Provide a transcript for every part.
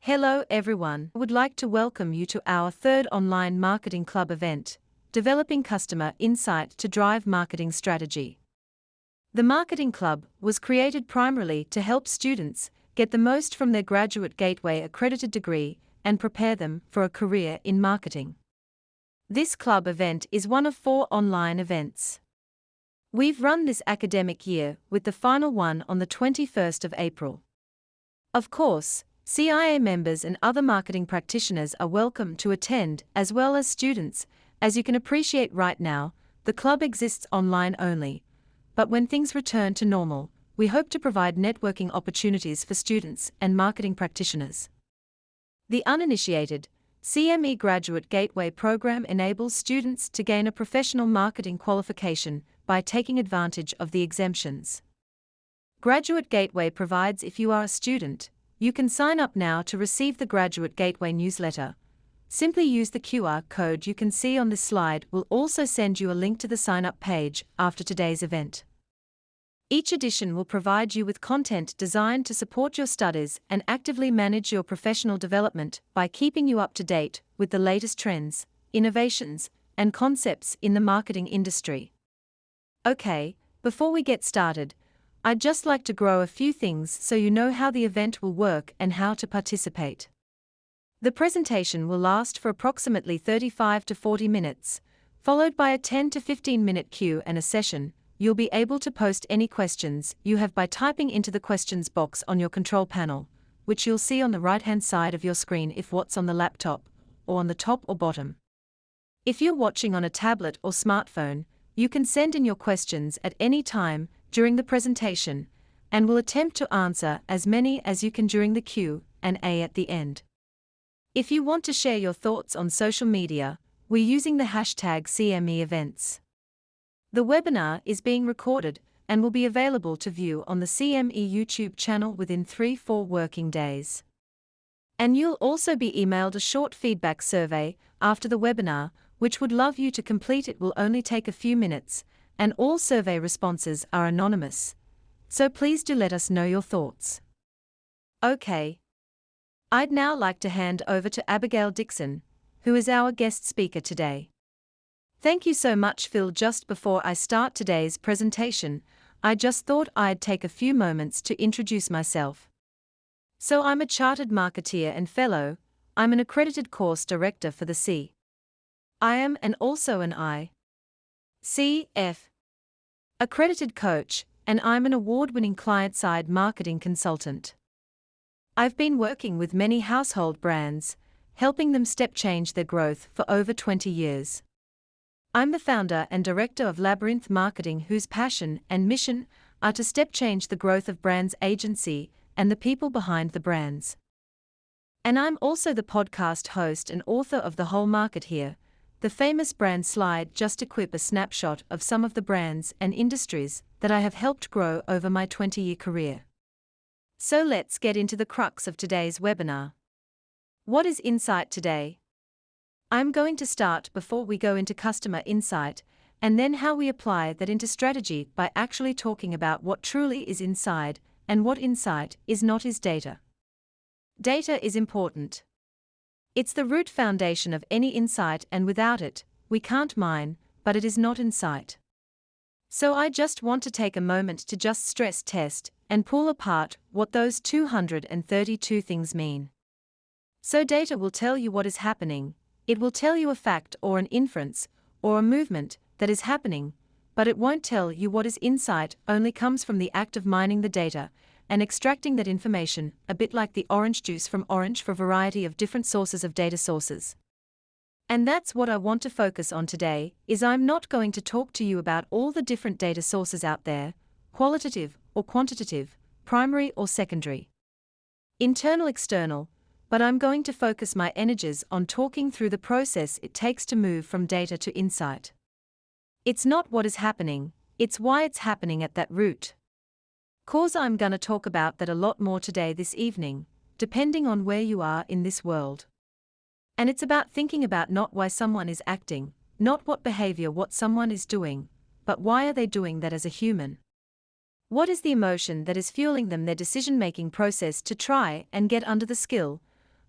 Hello everyone. I would like to welcome you to our third online marketing club event, Developing Customer Insight to Drive Marketing Strategy. The Marketing Club was created primarily to help students get the most from their Graduate Gateway accredited degree and prepare them for a career in marketing. This club event is one of 4 online events. We've run this academic year with the final one on the 21st of April. Of course, CIA members and other marketing practitioners are welcome to attend, as well as students. As you can appreciate right now, the club exists online only. But when things return to normal, we hope to provide networking opportunities for students and marketing practitioners. The uninitiated CME Graduate Gateway program enables students to gain a professional marketing qualification by taking advantage of the exemptions. Graduate Gateway provides if you are a student, you can sign up now to receive the Graduate Gateway newsletter. Simply use the QR code you can see on this slide. We'll also send you a link to the sign-up page after today's event. Each edition will provide you with content designed to support your studies and actively manage your professional development by keeping you up to date with the latest trends, innovations, and concepts in the marketing industry. Okay, before we get started, I'd just like to grow a few things so you know how the event will work and how to participate. The presentation will last for approximately 35 to 40 minutes, followed by a 10 to 15-minute Q&A session. You'll be able to post any questions you have by typing into the questions box on your control panel, which you'll see on the right-hand side of your screen if what's on the laptop, or on the top or bottom. If you're watching on a tablet or smartphone, you can send in your questions at any time during the presentation, and we'll attempt to answer as many as you can during the Q&A at the end. If you want to share your thoughts on social media, we're using the hashtag CME events. The webinar is being recorded and will be available to view on the CME YouTube channel within 3-4 working days. And you'll also be emailed a short feedback survey after the webinar, which would love you to complete. It will only take a few minutes, and all survey responses are anonymous. So please do let us know your thoughts. Okay. I'd now like to hand over to Abigail Dixon, who is our guest speaker today. Thank you so much, Phil. Just before I start today's presentation, I just thought I'd take a few moments to introduce myself. So I'm a chartered marketeer and fellow. I'm an accredited course director for the CIM and also an ICF accredited coach, and I'm an award-winning client-side marketing consultant. I've been working with many household brands, helping them step change their growth for over 20 years. I'm the founder and director of Labyrinth Marketing, whose passion and mission are to step change the growth of brands' agency and the people behind the brands. And I'm also the podcast host and author of The Whole Market Here, the famous brand slide. Just equip a snapshot of some of the brands and industries that I have helped grow over my 20-year career. So let's get into the crux of today's webinar. What is insight today? I'm going to start before we go into customer insight, and then how we apply that into strategy by actually talking about what truly is inside and what insight is not. Is data. Data is important. It's the root foundation of any insight, and without it, we can't mine, but it is not insight. So I just want to take a moment to just stress test and pull apart what those 232 things mean. So data will tell you what is happening. It will tell you a fact or an inference or a movement that is happening, but it won't tell you what is. Insight only comes from the act of mining the data and extracting that information, a bit like the orange juice from orange for a variety of different sources of data sources. And that's what I want to focus on today. Is I'm not going to talk to you about all the different data sources out there, qualitative or quantitative, primary or secondary, internal, external, but I'm going to focus my energies on talking through the process it takes to move from data to insight. It's not what is happening, it's why it's happening at that root cause. I'm gonna talk about that a lot more today, this evening, depending on where you are in this world. And it's about thinking about not why someone is acting, not what behavior what someone is doing, but why are they doing that as a human? What is the emotion that is fueling them, their decision-making process to try and get under the skill,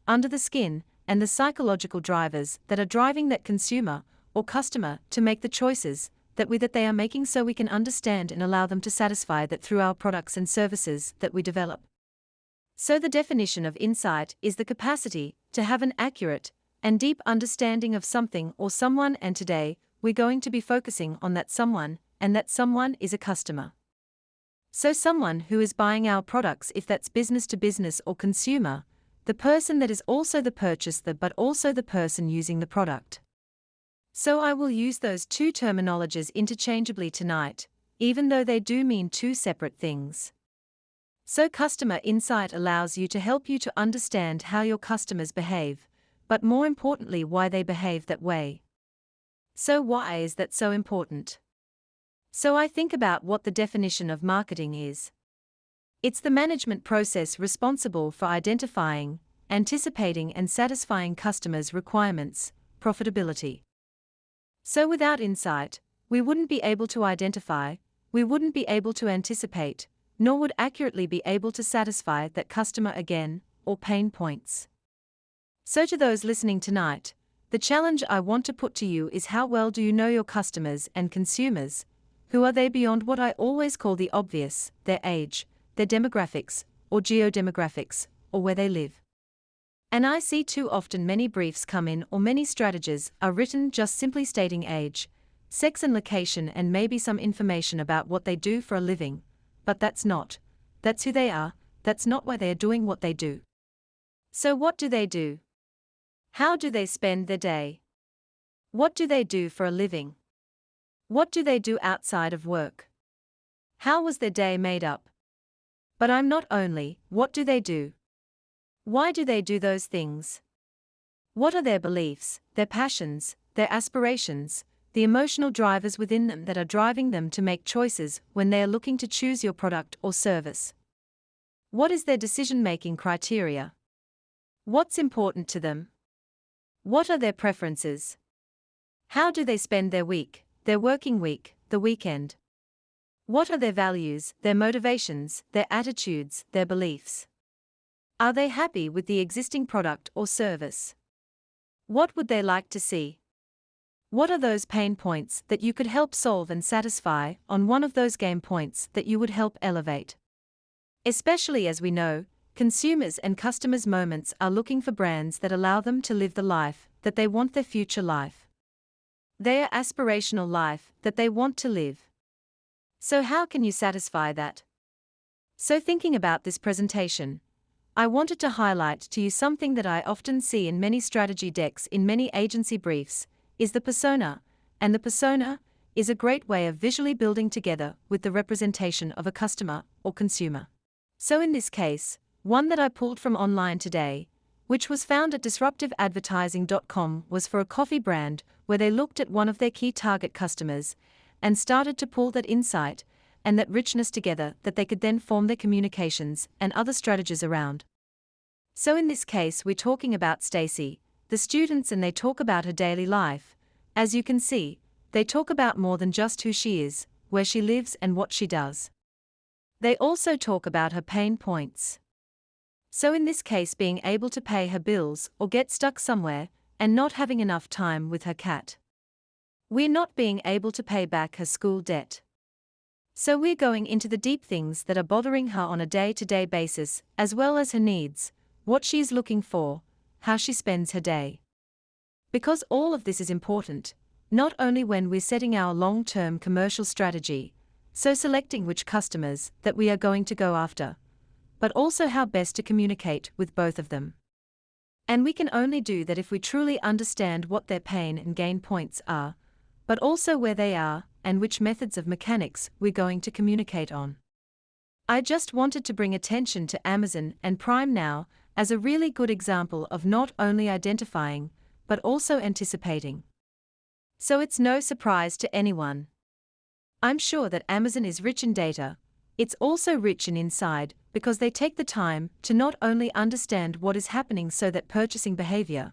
under the skin, and the psychological drivers that are driving that consumer or customer to make the choices that they are making, so we can understand and allow them to satisfy that through our products and services that we develop. So the definition of insight is the capacity to have an accurate and deep understanding of something or someone, and today we're going to be focusing on that someone, and that someone is a customer. So someone who is buying our products, if that's business to business or consumer, the person that is also the purchaser but also the person using the product. So I will use those two terminologies interchangeably tonight, even though they do mean two separate things. So customer insight allows you to help you to understand how your customers behave, but more importantly why they behave that way. So why is that so important? So I think about what the definition of marketing is. It's the management process responsible for identifying, anticipating and satisfying customers' requirements, profitability. So without insight, we wouldn't be able to identify, we wouldn't be able to anticipate, nor would accurately be able to satisfy that customer again, or pain points. So to those listening tonight, the challenge I want to put to you is, how well do you know your customers and consumers? Who are they beyond what I always call the obvious, their age, their demographics, or geodemographics, or where they live? And I see too often many briefs come in or many strategies are written just simply stating age, sex and location and maybe some information about what they do for a living, but that's who they are, that's not why they are doing what they do. So what do they do? How do they spend their day? What do they do for a living? What do they do outside of work? How was their day made up? But I'm not only, what do they do? Why do they do those things? What are their beliefs, their passions, their aspirations, the emotional drivers within them that are driving them to make choices when they are looking to choose your product or service? What is their decision-making criteria? What's important to them? What are their preferences? How do they spend their week, their working week, the weekend? What are their values, their motivations, their attitudes, their beliefs? Are they happy with the existing product or service? What would they like to see? What are those pain points that you could help solve and satisfy on one of those game points that you would help elevate? Especially as we know, consumers and customers' moments are looking for brands that allow them to live the life that they want, their future life. Their aspirational life that they want to live. So how can you satisfy that? So thinking about this presentation, I wanted to highlight to you something that I often see in many strategy decks, in many agency briefs, is the persona, and the persona is a great way of visually building together with the representation of a customer or consumer. So in this case, one that I pulled from online today, which was found at disruptiveadvertising.com, was for a coffee brand where they looked at one of their key target customers and started to pull that insight and that richness together that they could then form their communications and other strategies around. So in this case we're talking about Stacy, the students, and they talk about her daily life. As you can see, they talk about more than just who she is, where she lives and what she does. They also talk about her pain points. So in this case, being able to pay her bills or get stuck somewhere and not having enough time with her cat. We're not being able to pay back her school debt. So we're going into the deep things that are bothering her on a day-to-day basis, as well as her needs, what she is looking for, how she spends her day. Because all of this is important, not only when we're setting our long-term commercial strategy, so selecting which customers that we are going to go after, but also how best to communicate with both of them. And we can only do that if we truly understand what their pain and gain points are, but also where they are, and which methods of mechanics we're going to communicate on. I just wanted to bring attention to Amazon and Prime Now as a really good example of not only identifying, but also anticipating. So it's no surprise to anyone. I'm sure that Amazon is rich in data, it's also rich in insight, because they take the time to not only understand what is happening, so that purchasing behavior,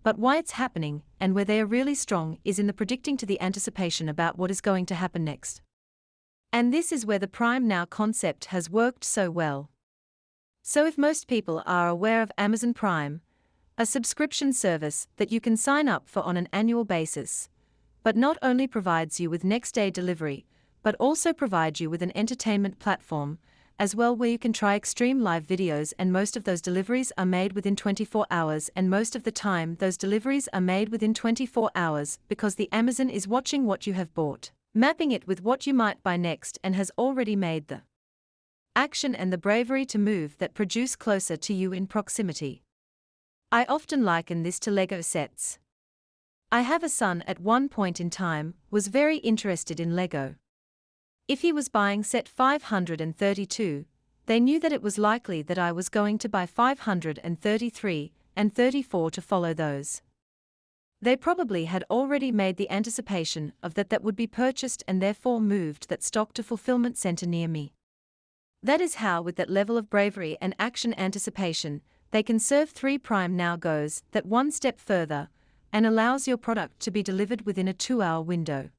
but why it's happening, and where they are really strong is in the predicting to the anticipation about what is going to happen next. And this is where the Prime Now concept has worked so well. So if most people are aware of Amazon Prime, A subscription service that you can sign up for on an annual basis, but not only provides you with next-day delivery, but also provides you with an entertainment platform as well, where you can try extreme live videos, and most of those deliveries are made within 24 hours, and most of the time those deliveries are made within 24 hours because the Amazon is watching what you have bought, mapping it with what you might buy next, and has already made the action and the bravery to move that produce closer to you in proximity. I often liken this to Lego sets. I have a son at one point in time was very interested in Lego. If he was buying set 532, they knew that it was likely that I was going to buy 533 and 34 to follow those. They probably had already made the anticipation of that would be purchased, and therefore moved that stock to fulfillment center near me. That is how, with that level of bravery and action anticipation, they can serve 3 Prime now goes that one step further and allows your product to be delivered within a 2-hour window.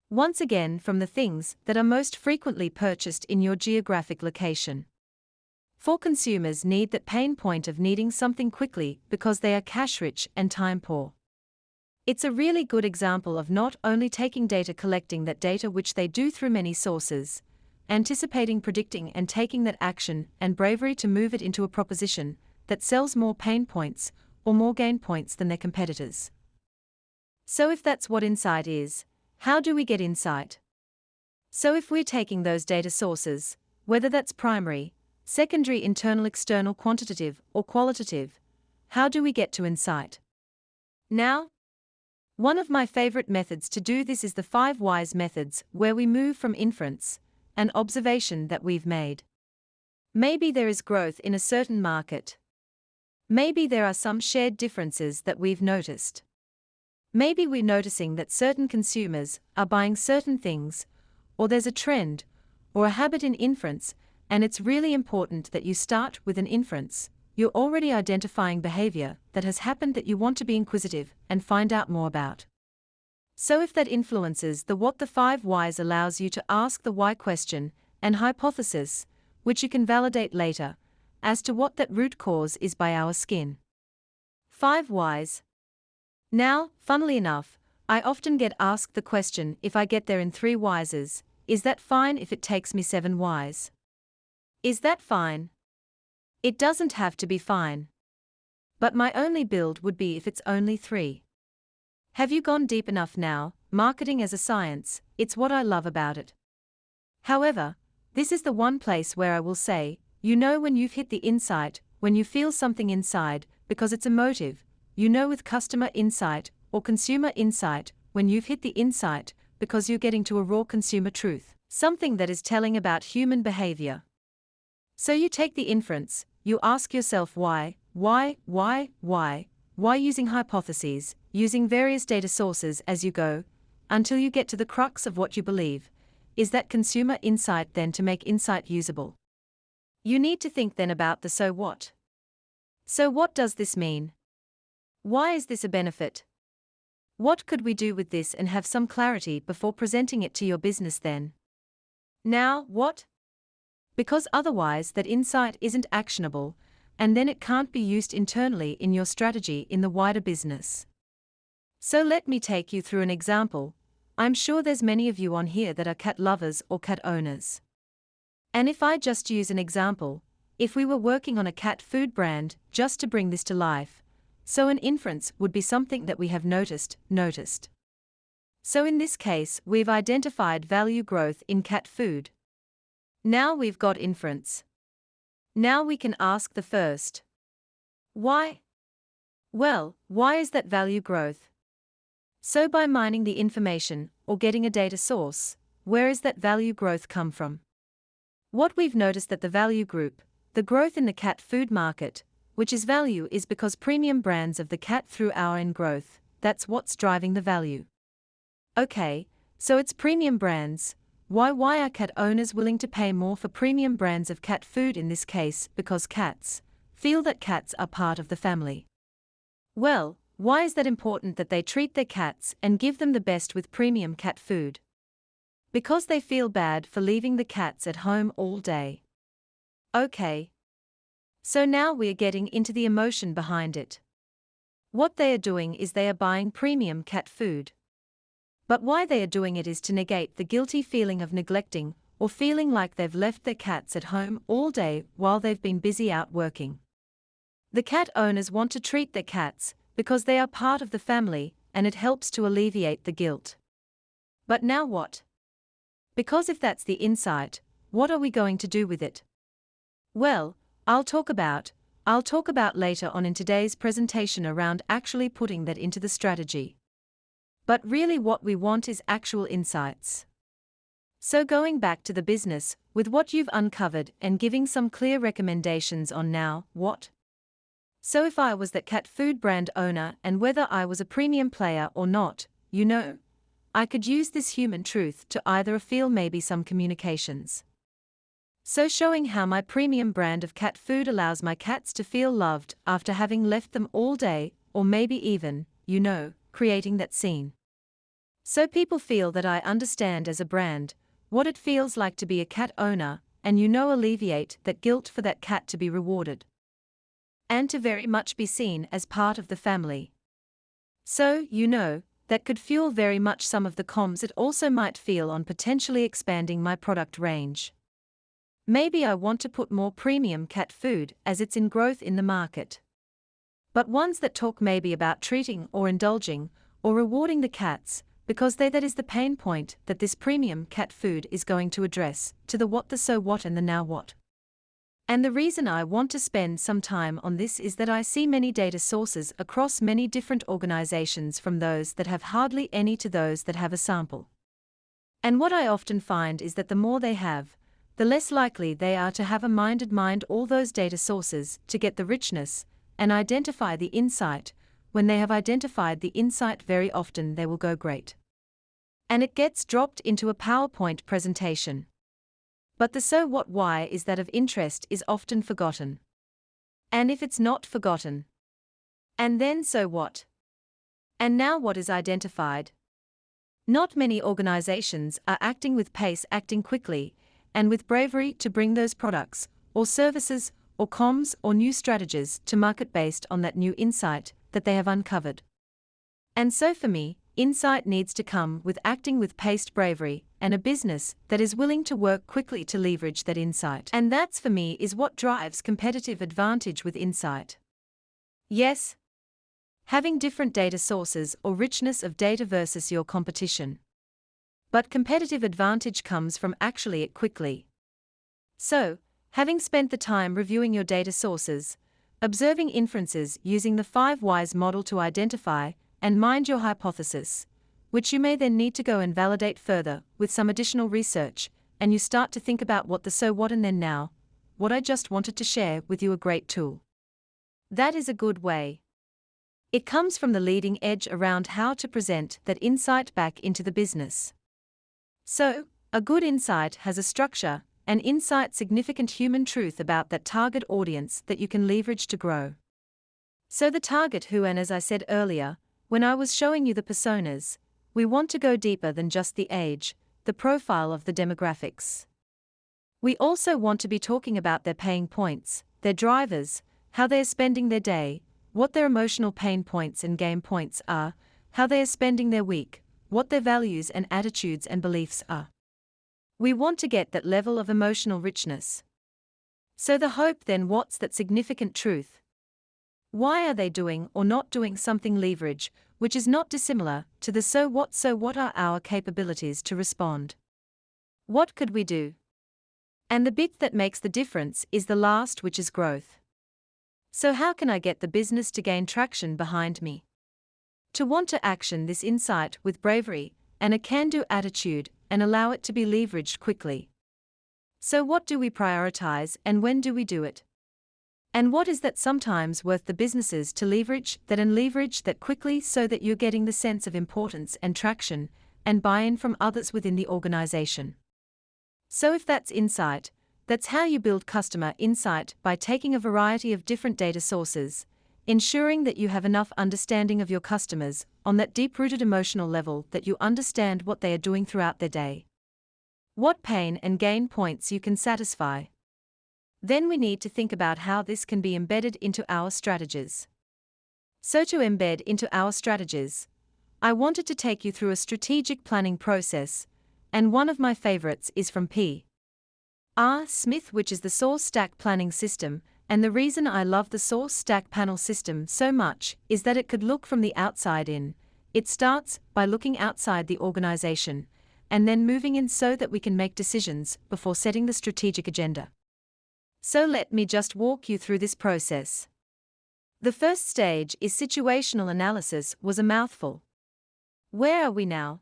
Once again, from the things that are most frequently purchased in your geographic location. For consumers need that pain point of needing something quickly because they are cash rich and time poor. It's a really good example of not only taking data, collecting that data which they do through many sources, anticipating, predicting, and taking that action and bravery to move it into a proposition that sells more pain points or more gain points than their competitors. So if that's what insight is, how do we get insight? So if we're taking those data sources, whether that's primary, secondary, internal, external, quantitative, or qualitative, how do we get to insight? Now, one of my favorite methods to do this is the 5 whys methods, where we move from inference, an observation that we've made. Maybe there is growth in a certain market. Maybe there are some shared differences that we've noticed. Maybe we're noticing that certain consumers are buying certain things, or there's a trend, or a habit in inference, and it's really important that you start with an inference. You're already identifying behavior that has happened that you want to be inquisitive and find out more about. So if that influences the what, the 5 whys allows you to ask the why question and hypothesis, which you can validate later, as to what that root cause is by our skin. 5 whys. Now, funnily enough, I often get asked the question, if I get there in 3 whyses, is that fine if it takes me 7 whys? Is that fine? It doesn't have to be fine. But my only build would be if it's only 3. Have you gone deep enough now? Marketing as a science, it's what I love about it. However, this is the one place where I will say, you know when you've hit the insight, when you feel something inside, because it's emotive, you know with customer insight or consumer insight, when you've hit the insight, because you're getting to a raw consumer truth, something that is telling about human behavior. So you take the inference, you ask yourself why using hypotheses, using various data sources as you go, until you get to the crux of what you believe, is that consumer insight then to make insight usable. You need to think then about the so what. So what does this mean? Why is this a benefit? What could we do with this and have some clarity before presenting it to your business then? Now, what? Because otherwise that insight isn't actionable, and then it can't be used internally in your strategy in the wider business. So let me take you through an example. I'm sure there's many of you on here that are cat lovers or cat owners. And if I just use an example, if we were working on a cat food brand, just to bring this to life, so an inference would be something that we have noticed. So in this case, we've identified value growth in cat food. Now we've got inference. Now we can ask the first. Why? Well, why is that value growth? So by mining the information, or getting a data source, where is that value growth come from? What we've noticed that the value group, the growth in the cat food market, which is value, is because premium brands of the cat through our in growth, that's what's driving the value. Okay, so it's premium brands. Why are cat owners willing to pay more for premium brands of cat food in this case? Because cats feel that cats are part of the family. Well, why is that important that they treat their cats and give them the best with premium cat food? Because they feel bad for leaving the cats at home all day. Okay. So now we are getting into the emotion behind it. What they are doing is they are buying premium cat food. But why they are doing it is to negate the guilty feeling of neglecting or feeling like they've left their cats at home all day while they've been busy out working. The cat owners want to treat their cats because they are part of the family and it helps to alleviate the guilt. But now what? Because if that's the insight, what are we going to do with it? Well, I'll talk about later on in today's presentation around actually putting that into the strategy. But really what we want is actual insights. So going back to the business, with what you've uncovered and giving some clear recommendations on now, what? So if I was that cat food brand owner and whether I was a premium player or not, I could use this human truth to either feel maybe some communications. So showing how my premium brand of cat food allows my cats to feel loved after having left them all day, or maybe even, creating that scene. So people feel that I understand as a brand what it feels like to be a cat owner, and alleviate that guilt for that cat to be rewarded. And to very much be seen as part of the family. So, that could fuel very much some of the comms it also might feel on potentially expanding my product range. Maybe I want to put more premium cat food as it's in growth in the market. But ones that talk maybe about treating or indulging or rewarding the cats, because that is the pain point that this premium cat food is going to address, to the what, the so what, and the now what. And the reason I want to spend some time on this is that I see many data sources across many different organizations, from those that have hardly any to those that have a sample. And what I often find is that the more they have, the less likely they are to have a mind all those data sources to get the richness and identify the insight. When they have identified the insight, very often they will go great. And it gets dropped into a PowerPoint presentation. But the so what why is that of interest is often forgotten. And if it's not forgotten, and then so what? And now what is identified? Not many organizations are acting with pace, acting quickly, and with bravery to bring those products, or services, or comms, or new strategies to market based on that new insight that they have uncovered. And so for me, insight needs to come with acting with paced bravery, and a business that is willing to work quickly to leverage that insight. And that's for me is what drives competitive advantage with insight. Yes, having different data sources or richness of data versus your competition. But competitive advantage comes from actually it quickly. So, having spent the time reviewing your data sources, observing inferences using the 5 whys model to identify and mind your hypothesis, which you may then need to go and validate further with some additional research, and you start to think about what the so what and then now, what I just wanted to share with you, a great tool. That is a good way. It comes from the leading edge around how to present that insight back into the business. So, a good insight has a structure, an insight significant human truth about that target audience that you can leverage to grow. So the target who, and as I said earlier, when I was showing you the personas, we want to go deeper than just the age, the profile of the demographics. We also want to be talking about their pain points, their drivers, how they are spending their day, what their emotional pain points and game points are, how they are spending their week, what their values and attitudes and beliefs are. We want to get that level of emotional richness. So the hope then, what's that significant truth? Why are they doing or not doing something? Leverage, which is not dissimilar to the so what are our capabilities to respond? What could we do? And the bit that makes the difference is the last, which is growth. So how can I get the business to gain traction behind me? To want to action this insight with bravery and a can-do attitude and allow it to be leveraged quickly. So what do we prioritize and when do we do it? And what is that sometimes worth the businesses to leverage that quickly so that you're getting the sense of importance and traction and buy-in from others within the organization? So if that's insight, that's how you build customer insight, by taking a variety of different data sources, ensuring that you have enough understanding of your customers on that deep-rooted emotional level that you understand what they are doing throughout their day. What pain and gain points you can satisfy. Then we need to think about how this can be embedded into our strategies. So to embed into our strategies, I wanted to take you through a strategic planning process, and one of my favorites is from P. R. Smith, which is the Source Stack Planning System, and the reason I love the Source Stack Panel System so much is that it could look from the outside in. It starts by looking outside the organization, and then moving in so that we can make decisions before setting the strategic agenda. So let me just walk you through this process. The first stage is situational analysis, was a mouthful. Where are we now?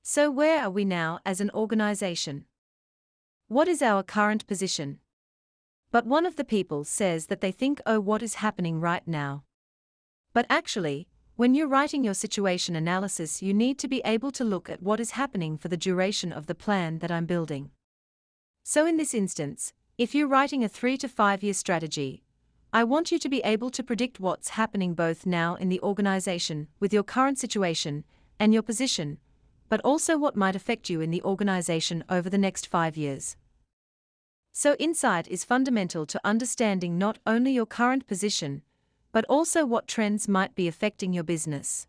So where are we now as an organization? What is our current position? But one of the people says that they think, oh, what is happening right now? But actually, when you're writing your situation analysis, you need to be able to look at what is happening for the duration of the plan that I'm building. So in this instance, if you're writing a 3 to 5 year strategy, I want you to be able to predict what's happening both now in the organization with your current situation and your position, but also what might affect you in the organization over the next 5 years. So insight is fundamental to understanding not only your current position, but also what trends might be affecting your business.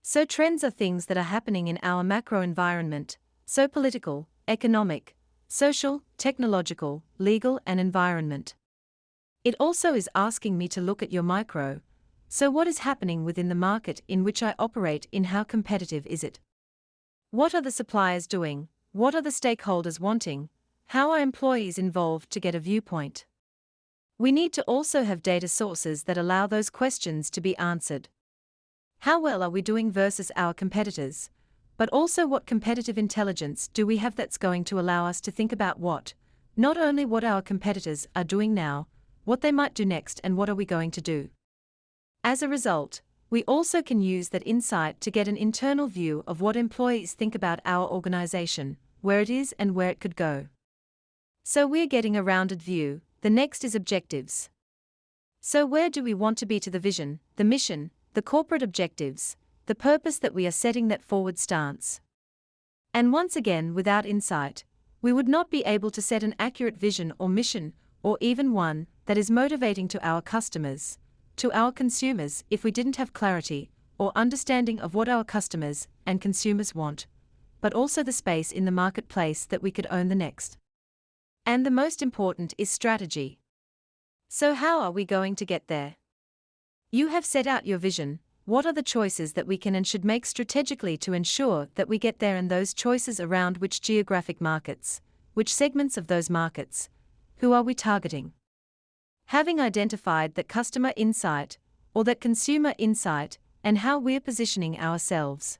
So trends are things that are happening in our macro environment, so political, economic, social, technological, legal, and environment. It also is asking me to look at your micro, so what is happening within the market in which I operate, in how competitive is it? What are the suppliers doing? What are the stakeholders wanting? How are employees involved to get a viewpoint? We need to also have data sources that allow those questions to be answered. How well are we doing versus our competitors? But also, what competitive intelligence do we have that's going to allow us to think about not only what our competitors are doing now, what they might do next, and what are we going to do? As a result, we also can use that insight to get an internal view of what employees think about our organization, where it is and where it could go. So we're getting a rounded view. The next is objectives. So where do we want to be to the vision, the mission, the corporate objectives, the purpose that we are setting that forward stance? And once again, without insight, we would not be able to set an accurate vision or mission, or even one that is motivating to our customers, to our consumers, if we didn't have clarity or understanding of what our customers and consumers want, but also the space in the marketplace that we could own the next. And the most important is strategy. So how are we going to get there? You have set out your vision. What are the choices that we can and should make strategically to ensure that we get there, and those choices around which geographic markets, which segments of those markets, who are we targeting? Having identified that customer insight, or that consumer insight, and how we're positioning ourselves.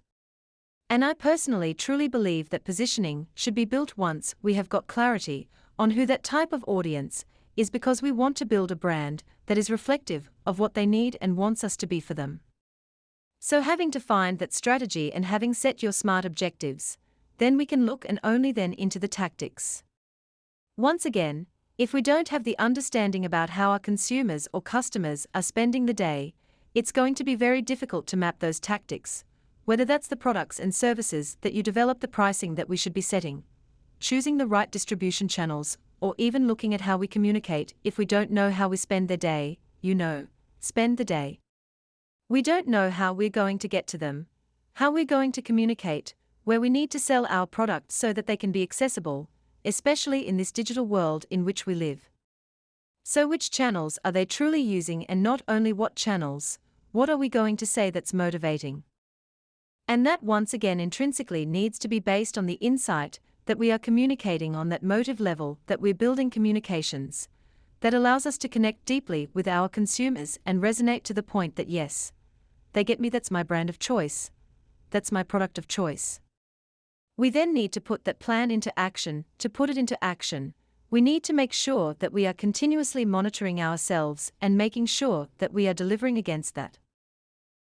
And I personally truly believe that positioning should be built once we have got clarity on who that type of audience is, because we want to build a brand that is reflective of what they need and wants us to be for them. So having defined that strategy and having set your SMART objectives, then we can look and only then into the tactics. Once again, if we don't have the understanding about how our consumers or customers are spending the day, it's going to be very difficult to map those tactics, whether that's the products and services that you develop, the pricing that we should be setting, choosing the right distribution channels, or even looking at how we communicate. If we don't know how we spend their day, spend the day. We don't know how we're going to get to them, how we're going to communicate, where we need to sell our products so that they can be accessible, especially in this digital world in which we live. So which channels are they truly using, and not only what channels, what are we going to say that's motivating? And that once again intrinsically needs to be based on the insight that we are communicating on, that motive level that we're building communications that allows us to connect deeply with our consumers and resonate to the point that yes, they get me, that's my brand of choice, that's my product of choice. We then need to put that plan into action. To put it into action, we need to make sure that we are continuously monitoring ourselves and making sure that we are delivering against that.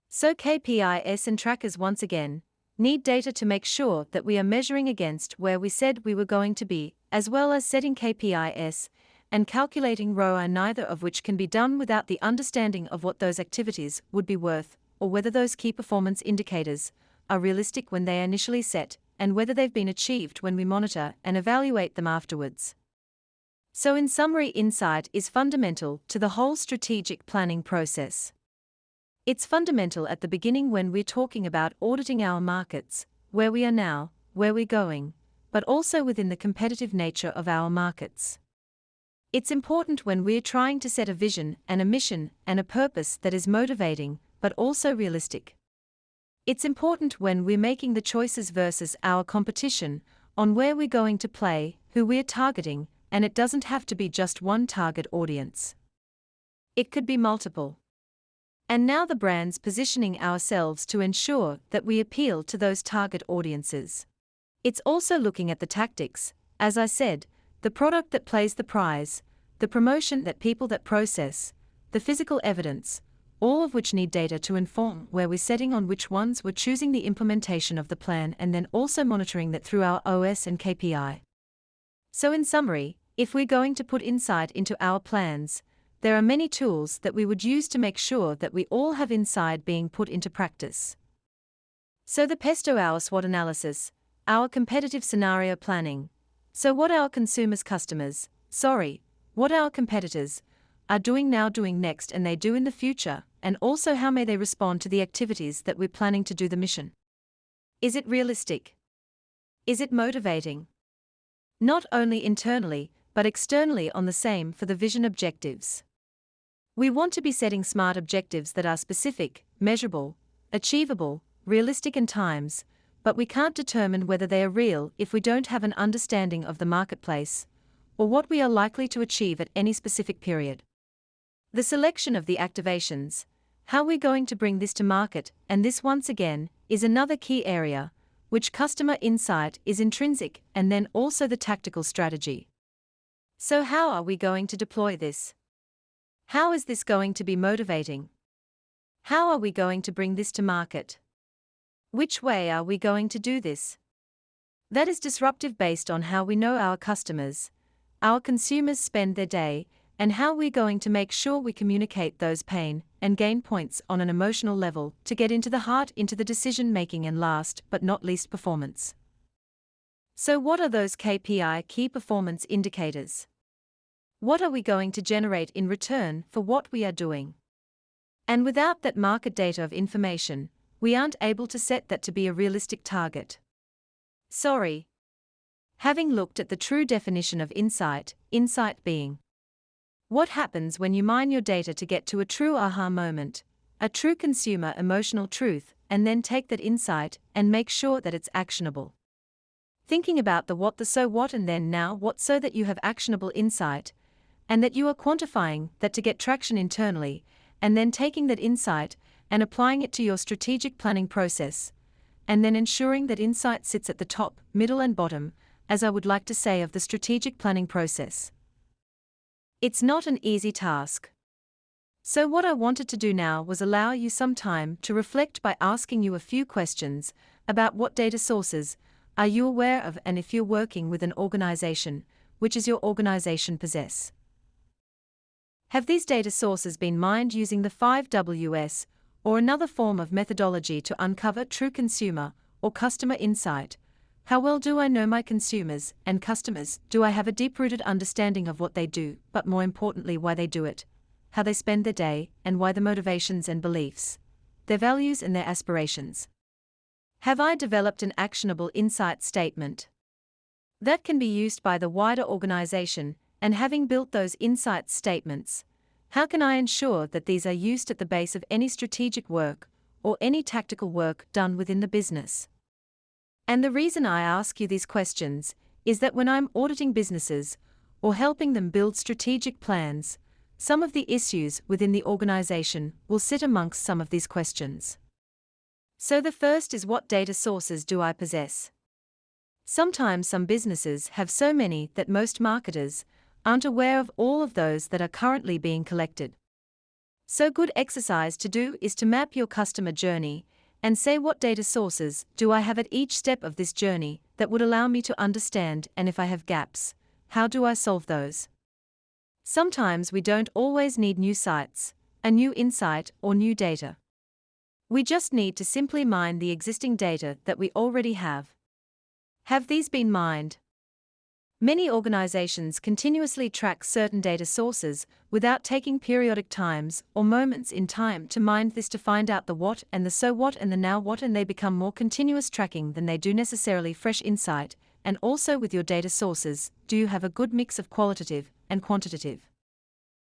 So KPIs and trackers once again need data to make sure that we are measuring against where we said we were going to be, as well as setting KPIs and calculating ROI, neither of which can be done without the understanding of what those activities would be worth, or whether those key performance indicators are realistic when they are initially set, and whether they've been achieved when we monitor and evaluate them afterwards. So in summary, insight is fundamental to the whole strategic planning process. It's fundamental at the beginning when we're talking about auditing our markets, where we are now, where we're going, but also within the competitive nature of our markets. It's important when we're trying to set a vision and a mission and a purpose that is motivating, but also realistic. It's important when we're making the choices versus our competition, on where we're going to play, who we're targeting, and it doesn't have to be just one target audience. It could be multiple. And now the brand's positioning ourselves to ensure that we appeal to those target audiences. It's also looking at the tactics, as I said, the product that plays the prize, the promotion that people that process, the physical evidence, all of which need data to inform where we're setting on which ones we're choosing the implementation of the plan and then also monitoring that through our OS and KPI. So in summary, if we're going to put insight into our plans, there are many tools that we would use to make sure that we all have insight being put into practice. So the PESTO, our SWOT analysis, our competitive scenario planning. So what our what our competitors are doing now, doing next, and they do in the future, and also how may they respond to the activities that we're planning to do the mission. Is it realistic? Is it motivating? Not only internally, but externally on the same for the vision objectives. We want to be setting smart objectives that are specific, measurable, achievable, realistic in times, but we can't determine whether they are real if we don't have an understanding of the marketplace, or what we are likely to achieve at any specific period. The selection of the activations, how we're going to bring this to market, and this once again, is another key area, which customer insight is intrinsic, and then also the tactical strategy. So how are we going to deploy this? How is this going to be motivating? How are we going to bring this to market? Which way are we going to do this? That is disruptive based on how we know our customers, our consumers spend their day, and how we're going to make sure we communicate those pain and gain points on an emotional level to get into the heart, into the decision making, and last but not least, performance. So what are those KPI, key performance indicators? What are we going to generate in return for what we are doing? And without that market data of information, we aren't able to set that to be a realistic target. Having looked at the true definition of insight being what happens when you mine your data to get to a true aha moment, a true consumer emotional truth, and then take that insight and make sure that it's actionable. Thinking about the what, the so what, and then now what, so that you have actionable insight, and that you are quantifying that to get traction internally, and then taking that insight and applying it to your strategic planning process, and then ensuring that insight sits at the top, middle, and bottom, as I would like to say, of the strategic planning process. It's not an easy task. So what I wanted to do now was allow you some time to reflect by asking you a few questions about what data sources are you aware of, and if you're working with an organization, which does your organization possess? Have these data sources been mined using the 5Ws or another form of methodology to uncover true consumer or customer insight? How well do I know my consumers and customers? Do I have a deep-rooted understanding of what they do, but more importantly, why they do it, how they spend their day, and why the motivations and beliefs, their values and their aspirations? Have I developed an actionable insight statement that can be used by the wider organization? And having built those insight statements, how can I ensure that these are used at the base of any strategic work or any tactical work done within the business? And the reason I ask you these questions is that when I'm auditing businesses or helping them build strategic plans, some of the issues within the organization will sit amongst some of these questions. So the first is, what data sources do I possess? Sometimes some businesses have so many that most marketers aren't aware of all of those that are currently being collected. So good exercise to do is to map your customer journey and say, what data sources do I have at each step of this journey that would allow me to understand, and if I have gaps, how do I solve those? Sometimes we don't always need new sites, a new insight, or new data. We just need to simply mine the existing data that we already have. Have these been mined? Many organizations continuously track certain data sources without taking periodic times or moments in time to mind this to find out the what and the so what and the now what, and they become more continuous tracking than they do necessarily fresh insight. And also with your data sources, do you have a good mix of qualitative and quantitative?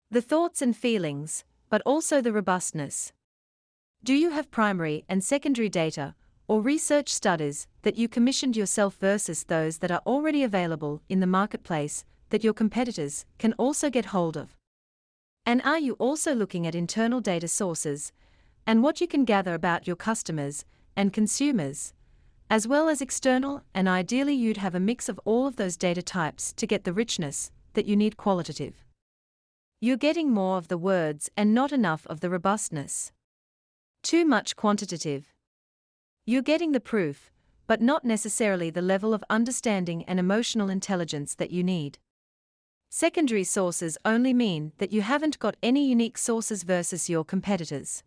The thoughts and feelings, but also the robustness. Do you have primary and secondary data, or research studies that you commissioned yourself versus those that are already available in the marketplace that your competitors can also get hold of? And are you also looking at internal data sources and what you can gather about your customers and consumers, as well as external, and ideally you'd have a mix of all of those data types to get the richness that you need qualitative? You're getting more of the words and not enough of the robustness. Too much quantitative. You're getting the proof, but not necessarily the level of understanding and emotional intelligence that you need. Secondary sources only mean that you haven't got any unique sources versus your competitors.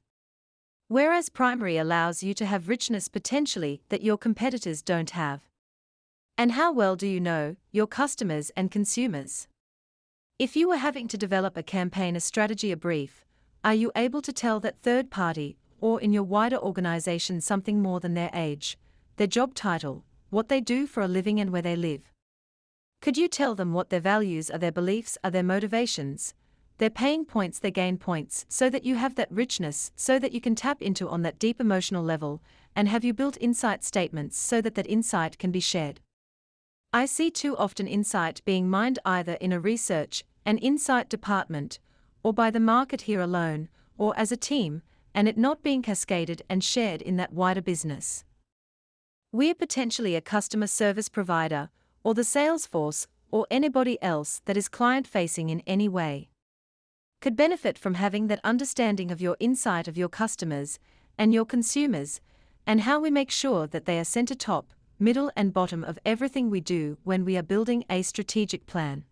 Whereas primary allows you to have richness potentially that your competitors don't have. And how well do you know your customers and consumers? If you were having to develop a campaign, a strategy, a brief, are you able to tell that third party, or in your wider organization, something more than their age, their job title, what they do for a living and where they live? Could you tell them what their values are, their beliefs are, their motivations, their pain points, their gain points, so that you have that richness, so that you can tap into on that deep emotional level? And have you built insight statements so that that insight can be shared? I see too often insight being mined either in a research and insight department, or by the marketeer alone, or as a team, and it not being cascaded and shared in that wider business. We're potentially a customer service provider, or the sales force, or anybody else that is client-facing in any way, could benefit from having that understanding of your insight of your customers and your consumers, and how we make sure that they are center, top, middle and bottom of everything we do when we are building a strategic plan.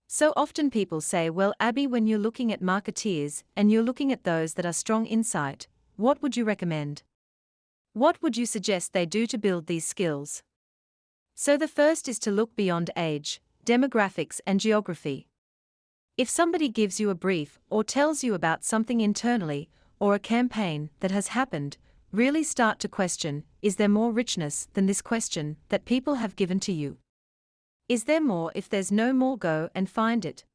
So often people say, well, Abby, when you're looking at marketeers and you're looking at those that are strong insight, what would you recommend? What would you suggest they do to build these skills? So the first is to look beyond age, demographics and geography. If somebody gives you a brief or tells you about something internally or a campaign that has happened, really start to question, is there more richness than this question that people have given to you? Is there more? If there's no more, go and find it.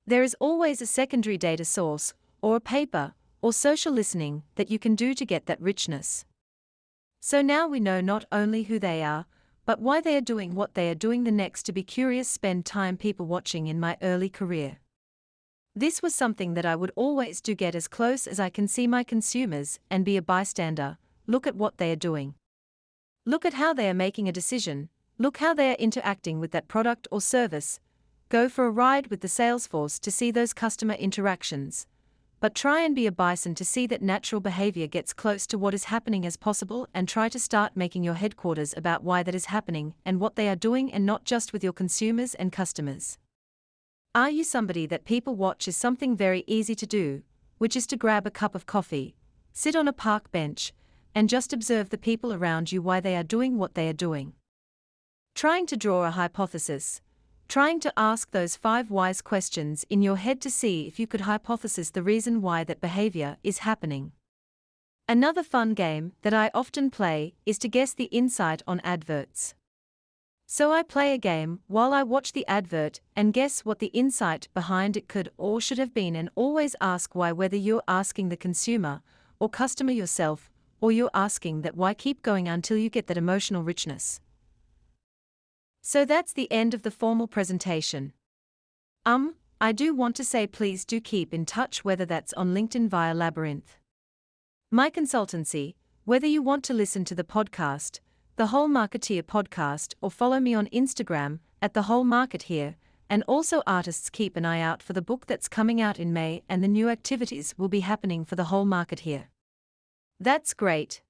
There is always a secondary data source, or a paper, or social listening that you can do to get that richness. So now we know not only who they are, but why they are doing what they are doing. The next to be curious, spend time people watching. In my early career, this was something that I would always do, get as close as I can see my consumers and be a bystander. Look at what they are doing. Look at how they are making a decision. Look how they are interacting with that product or service. Go for a ride with the sales force to see those customer interactions. But try and be a bison to see that natural behavior gets close to what is happening as possible, and try to start making your headquarters about why that is happening and what they are doing, and not just with your consumers and customers. Are you somebody that people watch? Is something very easy to do, which is to grab a cup of coffee, sit on a park bench, and just observe the people around you, why they are doing what they are doing. Trying to draw a hypothesis. Trying to ask those 5 wise questions in your head to see if you could hypothesize the reason why that behavior is happening. Another fun game that I often play is to guess the insight on adverts. So I play a game while I watch the advert and guess what the insight behind it could or should have been, and always ask why, whether you're asking the consumer or customer yourself, or you're asking that why. Keep going until you get that emotional richness. So that's the end of the formal presentation. I do want to say, please do keep in touch, whether that's on LinkedIn via Labyrinth, my consultancy, whether you want to listen to the podcast, The Whole Marketeer Podcast, or follow me on Instagram at The Whole Marketeer. And also, artists, keep an eye out for the book that's coming out in May, and the new activities will be happening for The Whole Marketeer. That's great.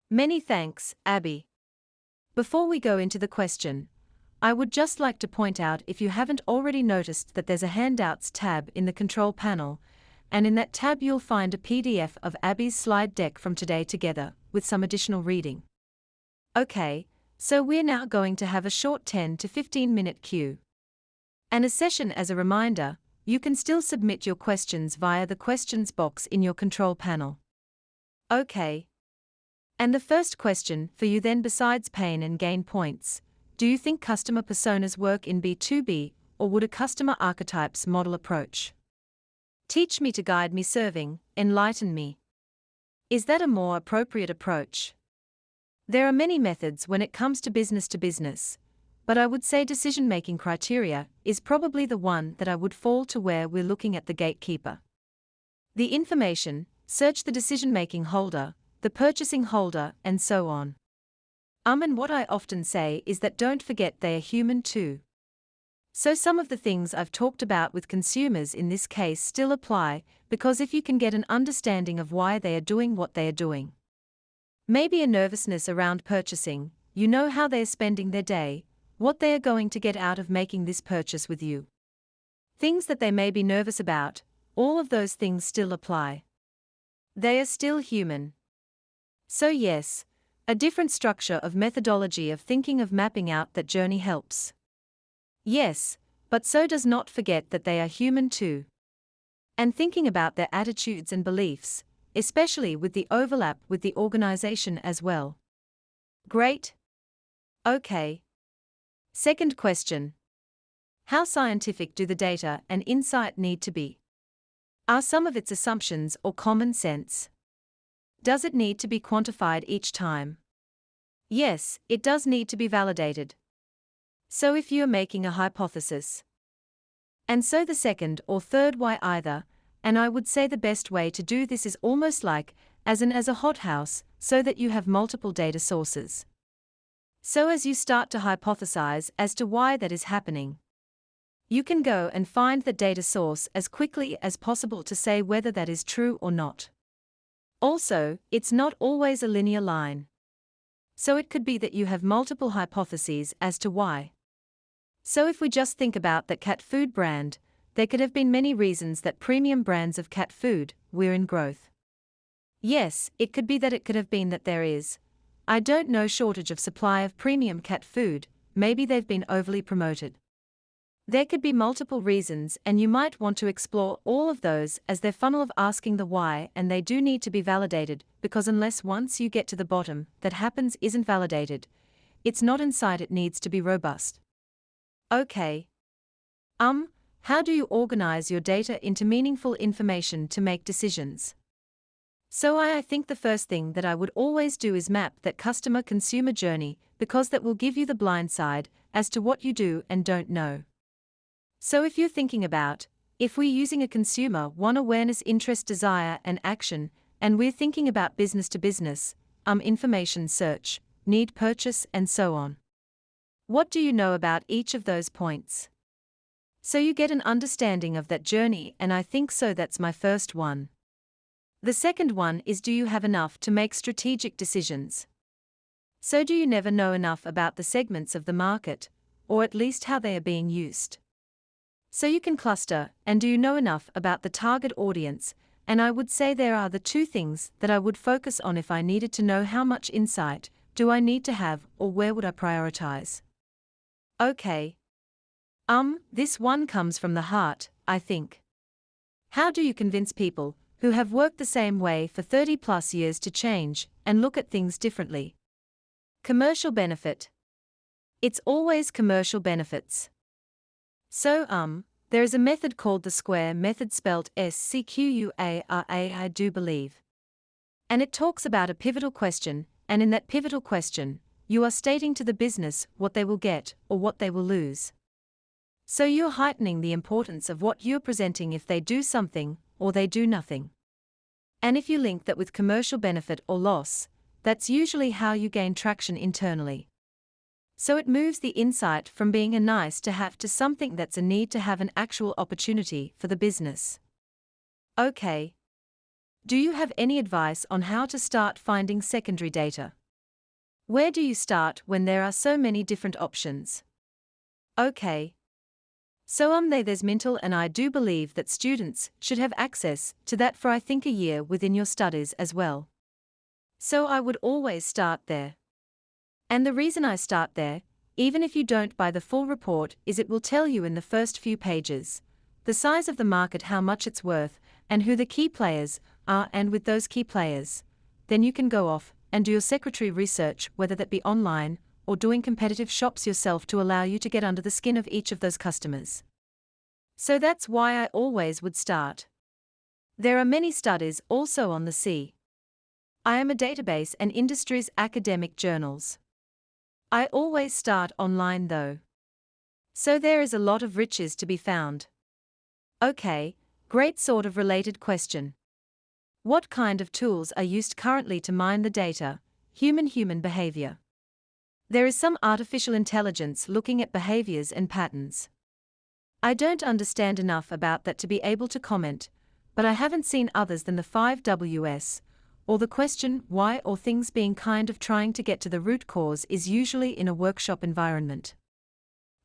Many thanks, Abby. Before we go into the question, I would just like to point out, if you haven't already noticed, that there's a Handouts tab in the control panel, and in that tab you'll find a PDF of Abby's slide deck from today, together with some additional reading. Okay, So we're now going to have a short 10 to 15 minute Q and a session. As a reminder, you can still submit your questions via the questions box in your control panel. Okay. And the first question for you then, besides pain and gain points, do you think customer personas work in B2B, or would a customer archetypes model approach? Teach me to guide me, serving, enlighten me. Is that a more appropriate approach? There are many methods when it comes to business, but I would say decision-making criteria is probably the one that I would fall to, where we're looking at the gatekeeper. The information, search the decision-making holder, the purchasing holder, and so on. And what I often say is that don't forget they are human too. So some of the things I've talked about with consumers in this case still apply, because if you can get an understanding of why they are doing what they are doing, maybe a nervousness around purchasing, you know how they are spending their day, what they are going to get out of making this purchase with you, things that they may be nervous about, all of those things still apply. They are still human. So yes, a different structure of methodology of thinking of mapping out that journey helps. Yes, but so does not forget that they are human too. And thinking about their attitudes and beliefs, especially with the overlap with the organization as well. Great. Okay. Second question. How scientific do the data and insight need to be? Are some of its assumptions or common sense? Does it need to be quantified each time? Yes, it does need to be validated. So if you are making a hypothesis, and so the second or third why either, and I would say the best way to do this is almost like as a hothouse, so that you have multiple data sources. So as you start to hypothesize as to why that is happening, you can go and find the data source as quickly as possible to say whether that is true or not. Also, it's not always a linear line. So it could be that you have multiple hypotheses as to why. So if we just think about that cat food brand, there could have been many reasons that premium brands of cat food were in growth. Yes, it could be that it could have been that there is, I don't know, shortage of supply of premium cat food, maybe they've been overly promoted. There could be multiple reasons, and you might want to explore all of those as their funnel of asking the why, and they do need to be validated, because unless once you get to the bottom that happens isn't validated, it's not insight, it needs to be robust. Okay. How do you organize your data into meaningful information to make decisions? So I think the first thing that I would always do is map that customer-consumer journey, because that will give you the blind side as to what you do and don't know. So if you're thinking about, if we're using a consumer one awareness, interest, desire, and action, and we're thinking about business to business, information search, need, purchase, and so on. What do you know about each of those points? So you get an understanding of that journey, and I think so that's my first one. The second one is, do you have enough to make strategic decisions? So do you never know enough about the segments of the market, or at least how they are being used? So you can cluster, and do you know enough about the target audience? And I would say there are the two things that I would focus on if I needed to know how much insight do I need to have, or where would I prioritize? Okay. This one comes from the heart, I think. How do you convince people who have worked the same way for 30 plus years to change and look at things differently? Commercial benefit. It's always commercial benefits. So, there is a method called the SQUARE method, spelled SQUARE, I do believe. And it talks about a pivotal question, and in that pivotal question, you are stating to the business what they will get or what they will lose. So you're heightening the importance of what you're presenting if they do something or they do nothing. And if you link that with commercial benefit or loss, that's usually how you gain traction internally. So it moves the insight from being a nice to have to something that's a need to have, an actual opportunity for the business. Okay. Do you have any advice on how to start finding secondary data? Where do you start when there are so many different options? Okay. So there's mental, and I do believe that students should have access to that for I think a year within your studies as well. So I would always start there. And the reason I start there, even if you don't buy the full report, is it will tell you in the first few pages the size of the market, how much it's worth, and who the key players are, and with those key players, then you can go off and do your secretary research, whether that be online or doing competitive shops yourself, to allow you to get under the skin of each of those customers. So that's why I always would start. There are many studies also on the C. I am a database and industries academic journals. I always start online though. So there is a lot of riches to be found. Okay, great, sort of related question. What kind of tools are used currently to mine the data, human behavior? There is some artificial intelligence looking at behaviors and patterns. I don't understand enough about that to be able to comment, but I haven't seen others than the 5Ws, or the question why, or things being kind of trying to get to the root cause, is usually in a workshop environment.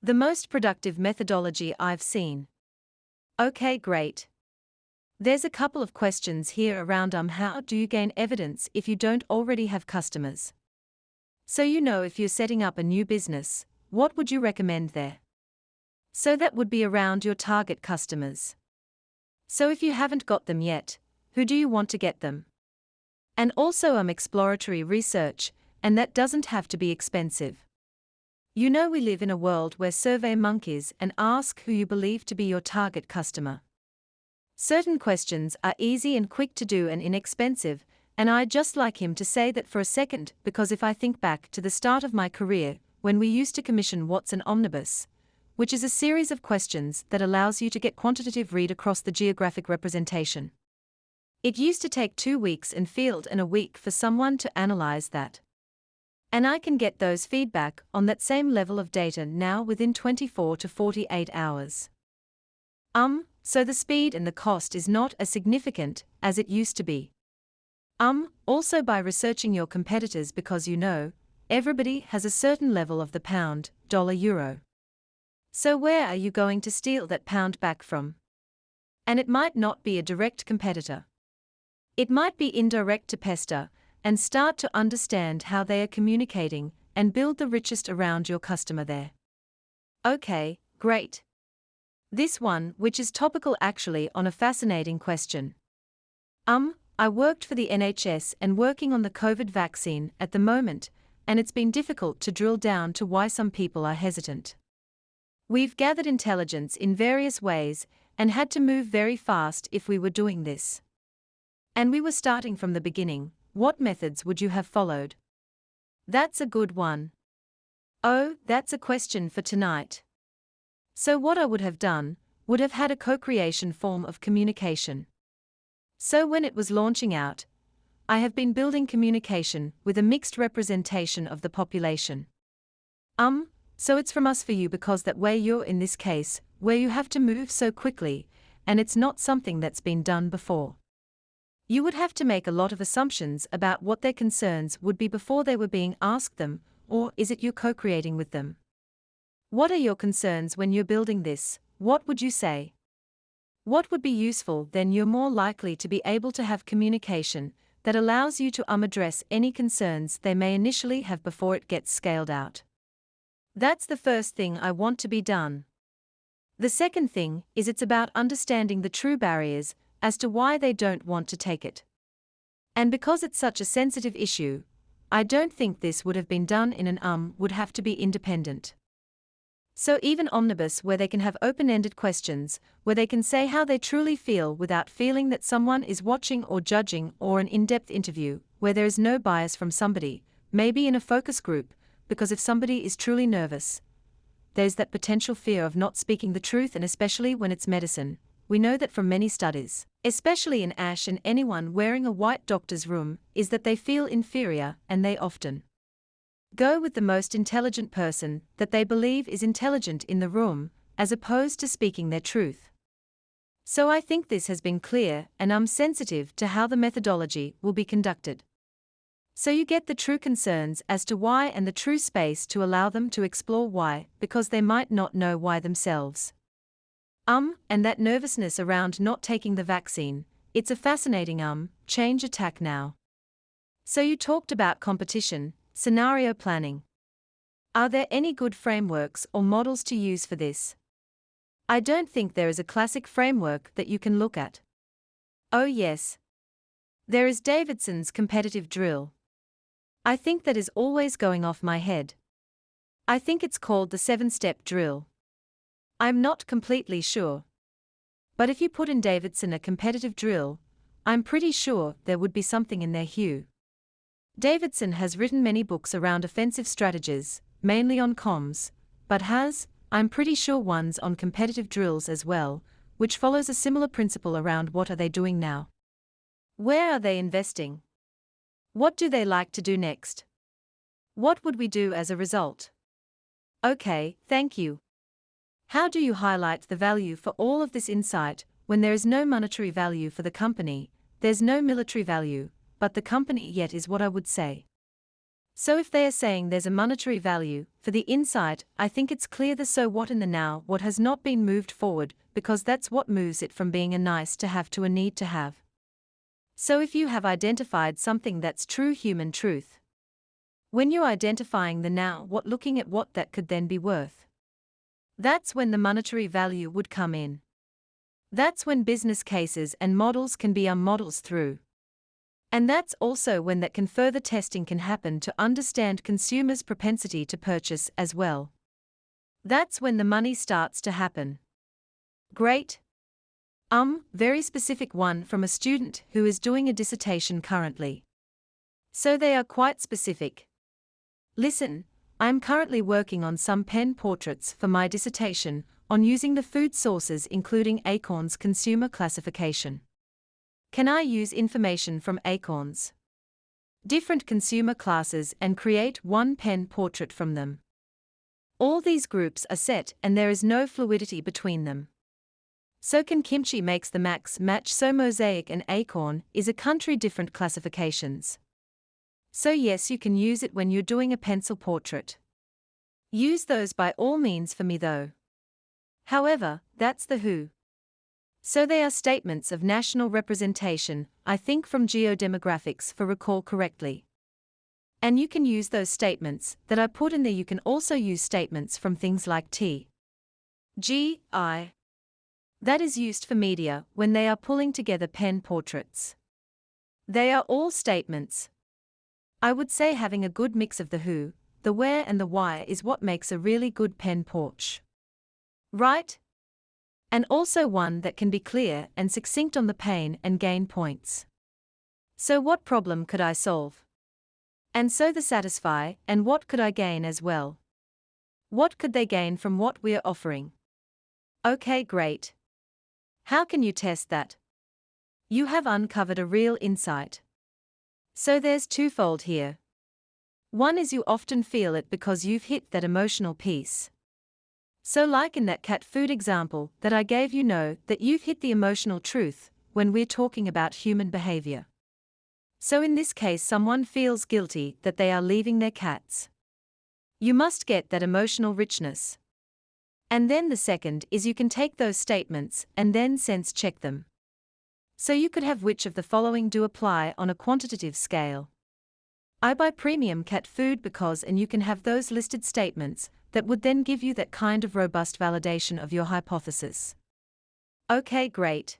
The most productive methodology I've seen. Okay, great. There's a couple of questions here around how do you gain evidence if you don't already have customers? So if you're setting up a new business, what would you recommend there? So that would be around your target customers. So if you haven't got them yet, who do you want to get them? And also exploratory research, and that doesn't have to be expensive. We live in a world where survey monkeys and ask who you believe to be your target customer. Certain questions are easy and quick to do and inexpensive, and I'd just like him to say that for a second, because if I think back to the start of my career, when we used to commission What's an Omnibus, which is a series of questions that allows you to get quantitative read across the geographic representation. It used to take 2 weeks in field and a week for someone to analyze that. And I can get those feedback on that same level of data now within 24 to 48 hours. So the speed and the cost is not as significant as it used to be. Also by researching your competitors, because everybody has a certain level of the pound, dollar, euro. So where are you going to steal that pound back from? And it might not be a direct competitor. It might be indirect to pester, and start to understand how they are communicating, and build the richest around your customer there. Okay, great. This one, which is topical actually, on a fascinating question. I worked for the NHS and working on the COVID vaccine at the moment, and it's been difficult to drill down to why some people are hesitant. We've gathered intelligence in various ways, and had to move very fast if we were doing this. And we were starting from the beginning. What methods would you have followed? That's a good one. Oh, that's a question for tonight. So what I would have done, would have had a co-creation form of communication. So when it was launching out, I have been building communication with a mixed representation of the population. So it's from us for you, because that way you're in this case, where you have to move so quickly, and it's not something that's been done before. You would have to make a lot of assumptions about what their concerns would be before they were being asked them, or is it you're co-creating with them? What are your concerns when you're building this? What would you say? What would be useful? Then you're more likely to be able to have communication that allows you to address any concerns they may initially have before it gets scaled out. That's the first thing I want to be done. The second thing is it's about understanding the true barriers as to why they don't want to take it. And because it's such a sensitive issue, I don't think this would have been done in an would have to be independent. So even omnibus, where they can have open-ended questions, where they can say how they truly feel without feeling that someone is watching or judging, or an in-depth interview, where there is no bias from somebody, maybe in a focus group, because if somebody is truly nervous, there's that potential fear of not speaking the truth, and especially when it's medicine. We know that from many studies, especially in ASH and anyone wearing a white doctor's room, is that they feel inferior, and they often go with the most intelligent person that they believe is intelligent in the room, as opposed to speaking their truth. So I think this has been clear, and I'm sensitive to how the methodology will be conducted. So you get the true concerns as to why, and the true space to allow them to explore why, because they might not know why themselves. And that nervousness around not taking the vaccine, it's a fascinating change attack now. So you talked about competition, scenario planning. Are there any good frameworks or models to use for this? I don't think there is a classic framework that you can look at. Oh yes. There is Davidson's competitive drill. I think that is always going off my head. I think it's called the 7-step drill. I'm not completely sure. But if you put in Davidson a competitive drill, I'm pretty sure there would be something in there. Hugh Davidson has written many books around offensive strategies, mainly on comms, but I'm pretty sure ones on competitive drills as well, which follows a similar principle around what are they doing now? Where are they investing? What do they like to do next? What would we do as a result? Okay, thank you. How do you highlight the value for all of this insight when there is no monetary value for the company, there's no military value, but the company yet is what I would say. So if they are saying there's a monetary value for the insight, I think it's clear the so what in the now what has not been moved forward, because that's what moves it from being a nice to have to a need to have. So if you have identified something that's true human truth, when you're identifying the now what, looking at what that could then be worth, that's when the monetary value would come in. That's when business cases and models can be models through. And that's also when that can further testing can happen to understand consumers' propensity to purchase as well. That's when the money starts to happen. Great. Very specific one from a student who is doing a dissertation currently. So they are quite specific. Listen, I'm currently working on some pen portraits for my dissertation on using the food sources including Acorn's consumer classification. Can I use information from Acorn's different consumer classes and create one pen portrait from them? All these groups are set and there is no fluidity between them. So can kimchi makes the max match, so Mosaic and Acorn is a country different classifications. So yes, you can use it when you're doing a pencil portrait. Use those by all means for me though. However, that's the who. So they are statements of national representation, I think from geodemographics for recall correctly. And you can use those statements that I put in there. You can also use statements from things like T, G, I. That is used for media when they are pulling together pen portraits. They are all statements. I would say having a good mix of the who, the where and the why is what makes a really good pen porch. Right? And also one that can be clear and succinct on the pain and gain points. So what problem could I solve? And so the satisfy, and what could I gain as well? What could they gain from what we're offering? Okay, great. How can you test that? You have uncovered a real insight. So there's twofold here. One is you often feel it because you've hit that emotional piece. So like in that cat food example that I gave, you know that you've hit the emotional truth when we're talking about human behavior. So in this case, someone feels guilty that they are leaving their cats. You must get that emotional richness. And then the second is you can take those statements and then sense check them. So you could have which of the following do apply on a quantitative scale. I buy premium cat food because, and you can have those listed statements that would then give you that kind of robust validation of your hypothesis. Okay, great.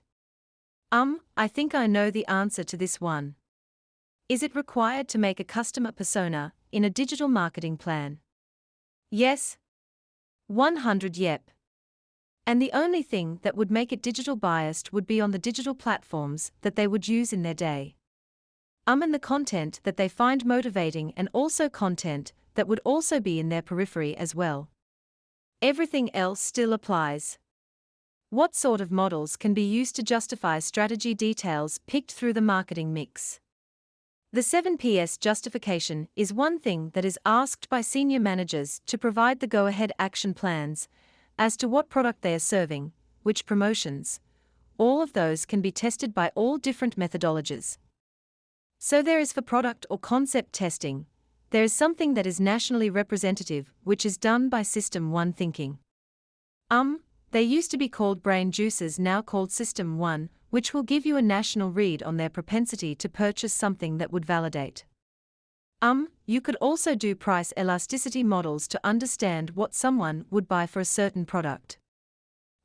I think I know the answer to this one. Is it required to make a customer persona in a digital marketing plan? Yes. 100 yep. And the only thing that would make it digital biased would be on the digital platforms that they would use in their day. And the content that they find motivating, and also content that would also be in their periphery as well. Everything else still applies. What sort of models can be used to justify strategy details picked through the marketing mix? The 7PS justification is one thing that is asked by senior managers to provide the go-ahead action plans as to what product they are serving, which promotions. All of those can be tested by all different methodologies. So there is for product or concept testing, there is something that is nationally representative, which is done by System 1 thinking. They used to be called brain juices, now called System 1, which will give you a national read on their propensity to purchase something that would validate You could also do price elasticity models to understand what someone would buy for a certain product.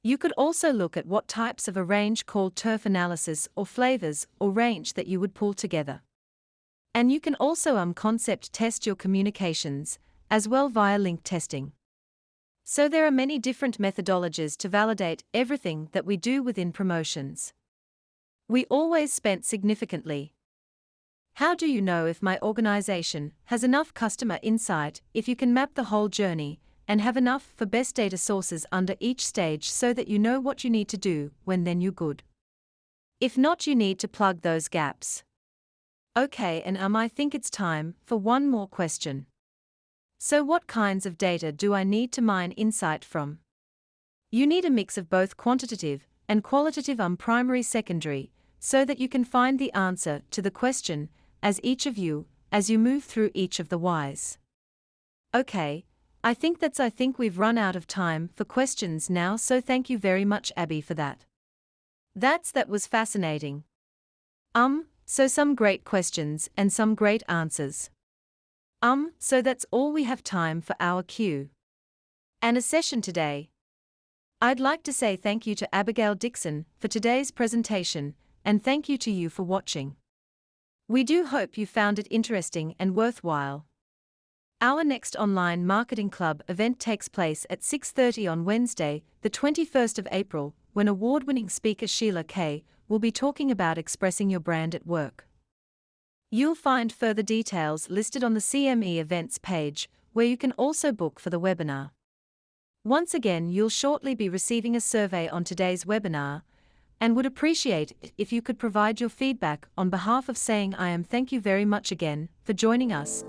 You could also look at what types of a range called turf analysis or flavors or range that you would pull together. And you can also concept test your communications, as well via link testing. So there are many different methodologies to validate everything that we do within promotions. We always spent significantly. How do you know if my organization has enough customer insight if you can map the whole journey and have enough for best data sources under each stage so that you know what you need to do when then you're good? If not, you need to plug those gaps. Okay, and I think it's time for one more question. So what kinds of data do I need to mine insight from? You need a mix of both quantitative and qualitative primary secondary, so that you can find the answer to the question, as you move through each of the whys. Okay, I think we've run out of time for questions now, so thank you very much, Abby, for that. That was fascinating. So some great questions and some great answers. So that's all we have time for our Q and a session today. I'd like to say thank you to Abigail Dixon for today's presentation, and thank you to you for watching. We do hope you found it interesting and worthwhile. Our next online marketing club event takes place at 6:30 on Wednesday, the 21st of April, when award-winning speaker Sheila Kay will be talking about expressing your brand at work. You'll find further details listed on the CME events page, where you can also book for the webinar. Once again, you'll shortly be receiving a survey on today's webinar, and would appreciate it if you could provide your feedback on behalf of saying I am. Thank you very much again for joining us,